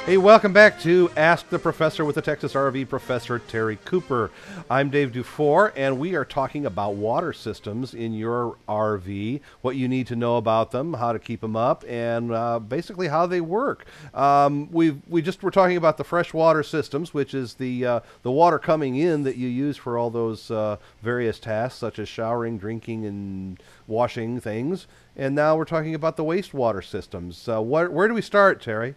Hey, welcome back to Ask the Professor with the Texas RV Professor Terry Cooper. I'm Dave Dufour, and we are talking about water systems in your RV, what you need to know about them, how to keep them up, and basically how they work. We're talking about the freshwater systems, which is the water coming in that you use for all those various tasks, such as showering, drinking, and washing things. And now we're talking about the wastewater systems. Where do we start, Terry?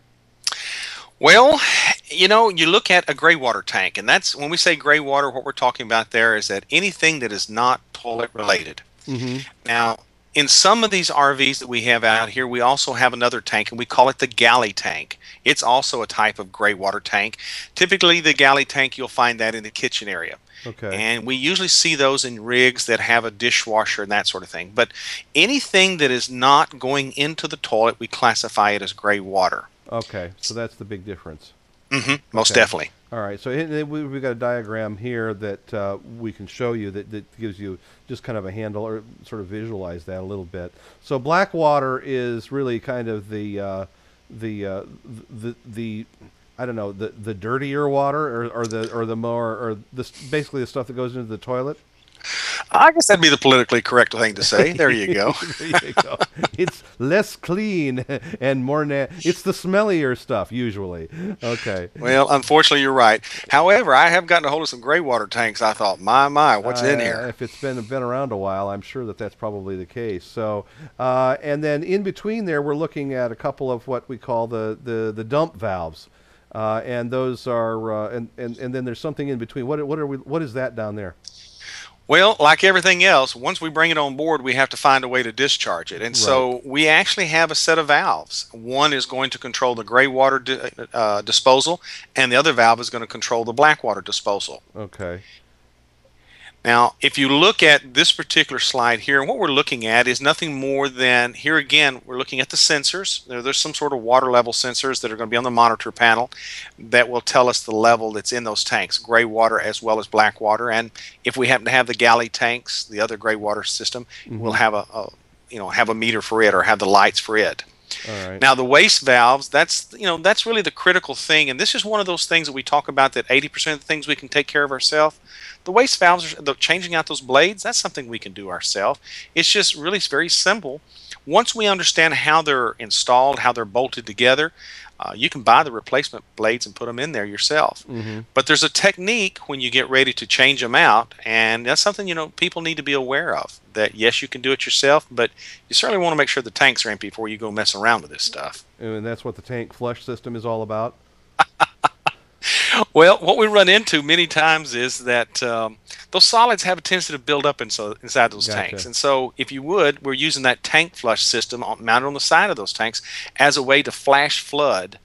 Well, you look at a gray water tank, and that's when we say gray water, what we're talking about there is that anything that is not toilet related. Mm-hmm. Now, in some of these RVs that we have out here, we also have another tank, and we call it the galley tank. It's also a type of gray water tank. Typically, the galley tank, you'll find that in the kitchen area. Okay. And we usually see those in rigs that have a dishwasher and that sort of thing. But anything that is not going into the toilet, we classify it as gray water. Okay, so that's the big difference. Mm-hmm, most Okay. definitely. All right, so we've got a diagram here that we can show you that gives you just kind of a handle or sort of visualize that a little bit. So black water is really kind of the I don't know, the dirtier water or the more or basically the stuff that goes into the toilet. I guess that'd be the politically correct thing to say. There you go. There you go. It's less clean and more it's the smellier stuff usually. Okay. Well, unfortunately, you're right. However, I have gotten a hold of some gray water tanks. I thought, my, what's in here? If it's been around a while, I'm sure that's probably the case. So, and then in between there, we're looking at a couple of what we call the dump valves, and those are and then there's something in between. What is that down there? Well, like everything else, once we bring it on board, we have to find a way to discharge it. And Right. so we actually have a set of valves. One is going to control the gray water disposal, and the other valve is going to control the black water disposal. Okay. Now, if you look at this particular slide here, what we're looking at is nothing more than, here again, we're looking at the sensors. There's some sort of water level sensors that are going to be on the monitor panel that will tell us the level that's in those tanks, gray water as well as black water. And if we happen to have the galley tanks, the other gray water system, we'll have a meter for it or have the lights for it. All right. Now the waste valves, that's really the critical thing, and this is one of those things that we talk about that 80% of the things we can take care of ourselves. The waste valves, changing out those blades, that's something we can do ourselves. It's just really very simple. Once we understand how they're installed, how they're bolted together, you can buy the replacement blades and put them in there yourself. Mm-hmm. But there's a technique when you get ready to change them out, and that's something people need to be aware of. That yes, you can do it yourself, but you certainly want to make sure the tanks are empty before you go messing around with this stuff. And that's what the tank flush system is all about. Well, what we run into many times is that those solids have a tendency to build up inside those Gotcha. tanks. And so if you would, we're using that tank flush system mounted on the side of those tanks as a way to flash flood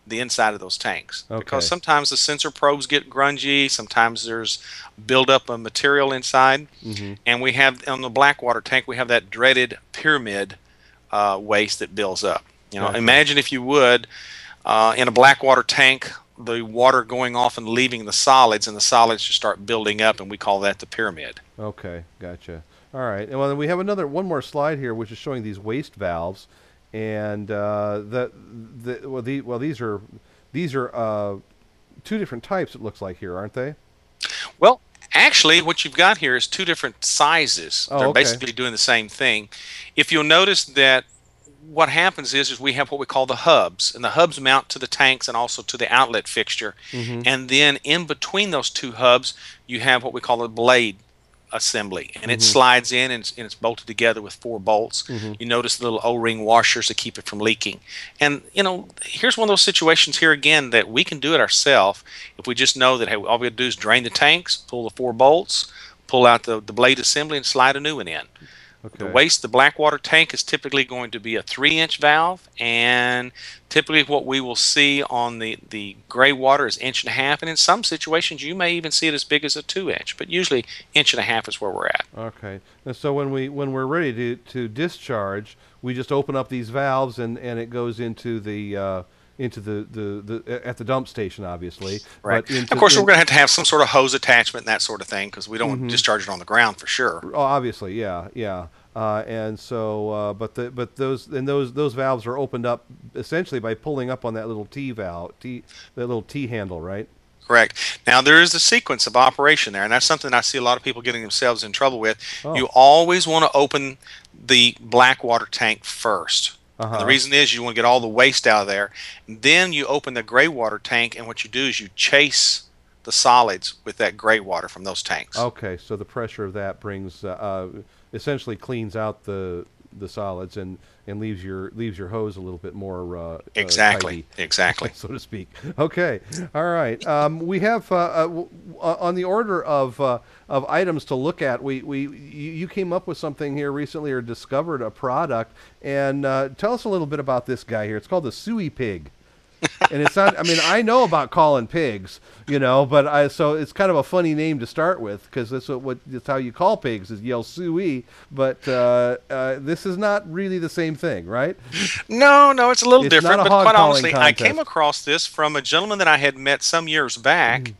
the inside of those tanks. Okay. Because sometimes the sensor probes get grungy, sometimes there's buildup of material inside. Mm-hmm. And we have, on the black water tank, we have that dreaded pyramid waste that builds up. Gotcha. Imagine if you would, in a black water tank, the water going off and leaving the solids, and the solids just start building up, and we call that the pyramid. Okay, gotcha. All right, and well, then we have one more slide here, which is showing these waste valves, and these are two different types. It looks like here, aren't they? Well, actually, what you've got here is two different sizes. Oh, They're okay. basically doing the same thing. If you'll notice that what happens is we have what we call the hubs, and the hubs mount to the tanks and also to the outlet fixture. Mm-hmm. And then in between those two hubs, you have what we call a blade assembly, and it slides in and it's bolted together with 4 bolts. Mm-hmm. You notice the little O-ring washers to keep it from leaking. And here's one of those situations here again that we can do it ourselves if we just know that, hey, all we have to do is drain the tanks, pull the 4 bolts, pull out the blade assembly, and slide a new one in. Okay. The black water tank is typically going to be a 3-inch valve, and typically what we will see on the gray water is 1.5 inches, and in some situations you may even see it as big as a 2-inch, but usually 1.5 inches is where we're at. Okay. And so when we're ready to discharge, we just open up these valves and it goes into the at the dump station, obviously. Right. But Of course, we're going to have some sort of hose attachment and that sort of thing because we don't want to discharge it on the ground for sure. Oh, obviously, yeah, yeah. And so, but those valves are opened up essentially by pulling up on that little T valve, that little T handle, right? Correct. Now, there is a sequence of operation there, and that's something I see a lot of people getting themselves in trouble with. Oh. You always want to open the black water tank first. And the reason is you want to get all the waste out of there. Then you open the gray water tank, and what you do is you chase the solids with that gray water from those tanks. Okay, so the pressure of that brings essentially cleans out the solids and leaves your hose a little bit more exactly, so to speak. Okay, all right. We have on the order of items to look at. You came up with something here recently, or discovered a product, and tell us a little bit about this guy here. It's called the Sewie Pig. And it's not, I mean, I know about calling pigs, but so it's kind of a funny name to start with, because that's how you call pigs, is yell suey, but this is not really the same thing, right? No, it's a little different, but quite honestly, contest. I came across this from a gentleman that I had met some years back,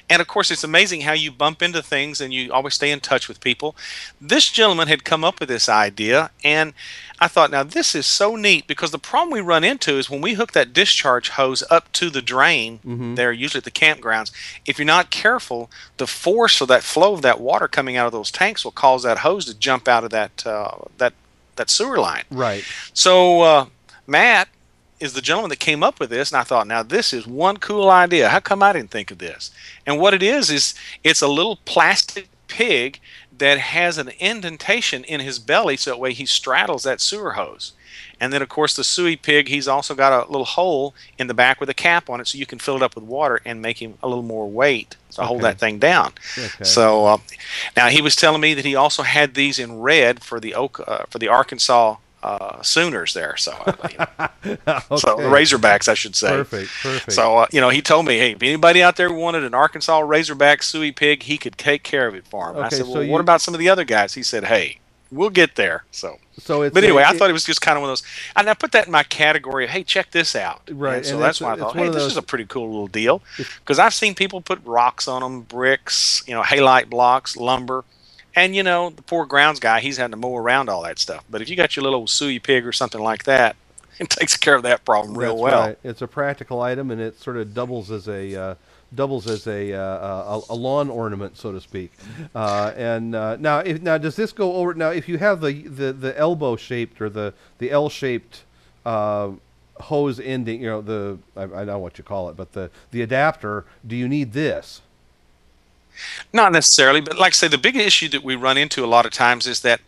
and of course, it's amazing how you bump into things and you always stay in touch with people. This gentleman had come up with this idea, and I thought, now this is so neat, because the problem we run into is when we hook that discharge hose up to the drain, there usually at the campgrounds, if you're not careful, the force of that flow of that water coming out of those tanks will cause that hose to jump out of that sewer line. Right. So Matt is the gentleman that came up with this, and I thought, now this is one cool idea. How come I didn't think of this? And what it is it's a little plastic pig that has an indentation in his belly, so that way he straddles that sewer hose. And then, of course, the Sewie Pig, he's also got a little hole in the back with a cap on it, so you can fill it up with water and make him a little more weight to hold that thing down. Okay. So now he was telling me that he also had these in red for the Arkansas Sooners there, so okay. So the Razorbacks, I should say. Perfect. So he told me, hey, if anybody out there wanted an Arkansas Razorback Sewie Pig, he could take care of it for him. Okay, I said, well, what about some of the other guys? He said, hey, we'll get there. But anyway, I thought it was just kind of one of those, and I put that in my category of, hey, check this out. Right. And so that's why I thought, hey, this is a pretty cool little deal, because I've seen people put rocks on them, bricks, halite blocks, lumber. And, the poor grounds guy, he's having to mow around all that stuff. But if you got your little Sewie Pig or something like that, it takes care of that problem real well. Right. It's a practical item, and it sort of doubles as a lawn ornament, so to speak. Now does this go over? Now, if you have the elbow shaped or the L shaped hose ending, I don't know what you call it, but the adapter, do you need this? Not necessarily, but like I say, the big issue that we run into a lot of times is that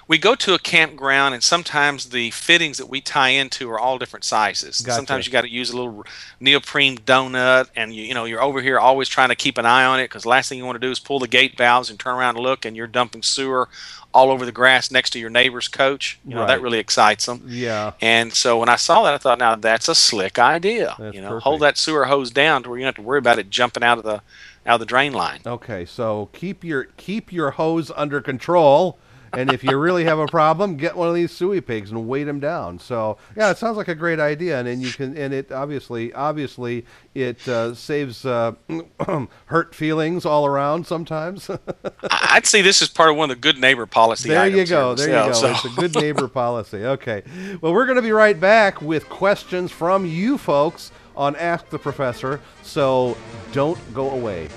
we go to a campground, and sometimes the fittings that we tie into are all different sizes. Gotcha. Sometimes you got to use a little neoprene donut, and you're over here always trying to keep an eye on it, because the last thing you want to do is pull the gate valves and turn around and look, and you're dumping sewer all over the grass next to your neighbor's coach. Right. That really excites them. Yeah. And so when I saw that, I thought, now that's a slick idea. That's hold that sewer hose down to where you don't have to worry about it jumping out of the drain line. Okay, so keep your hose under control. And if you really have a problem, get one of these Sewie Pigs and weight them down. So yeah, it sounds like a great idea, and then it obviously it saves hurt feelings all around sometimes. I'd say this is part of one of the good neighbor policy. There you go. So. It's a good neighbor policy. Okay. Well, we're going to be right back with questions from you folks on Ask the Professor. So don't go away.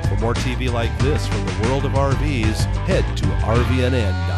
For more TV like this from the world of RVs, head to RVNN.TV.